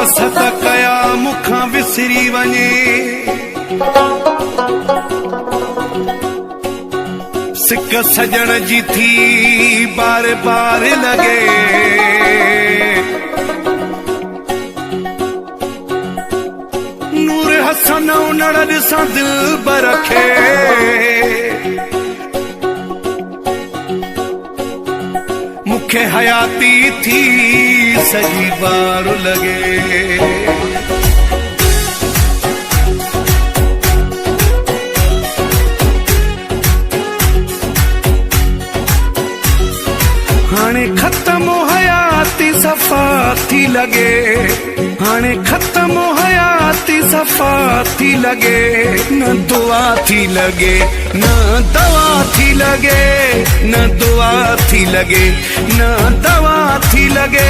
वसत कया मुखां विसरी वञे सिक सजण जी थी बार बार लगे नूर हसन उनड़ ॾिसां दिल बरखे मुखे हयाती थी सजी बार लगे हाणे खत्म हयाती सफ़ा थी लगे हाणे खत्म हयाती सफ़ा थी लगे न दुआ थी लगे न दवा थी लगे न दुआ थी लगे न दवा थी लगे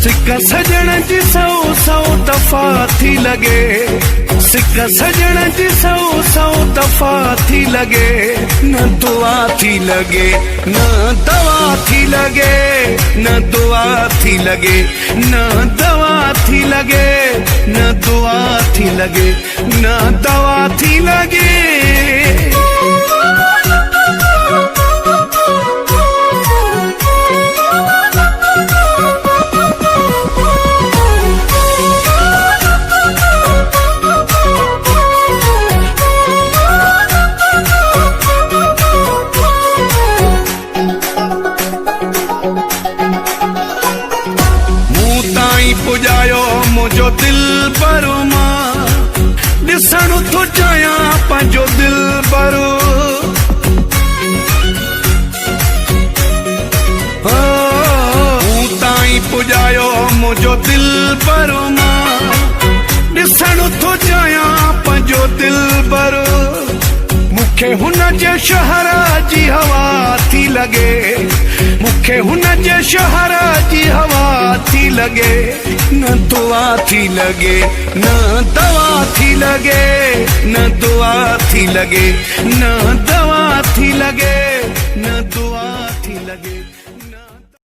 सिक सजण जी सौ सौ दफ़ा थी लगे सिक सजण जी सौ सौ दफ़ा थी लगे न दुआ थी लगे न दवा थी लगे न दुआ थी लगे न दवा थी लगे न दुआ थी लगे न दवा थी लगे पुजायो मुझो दिल भरो मां ॾिसण थो चाहियां पंहिंजो दिल भरो ताईं पुजायो मुझो दिल भरो मां ॾिसण थो चाहियां पंहिंजो दिल भरो मुखे हुन जे शहर जी हवा थी लगे मुखे हुन जे शहर जी हवा थी लगे न दुआ थी लगे न दवा थी लगे न दुआ थी लगे न दवा थी लगे न दुआ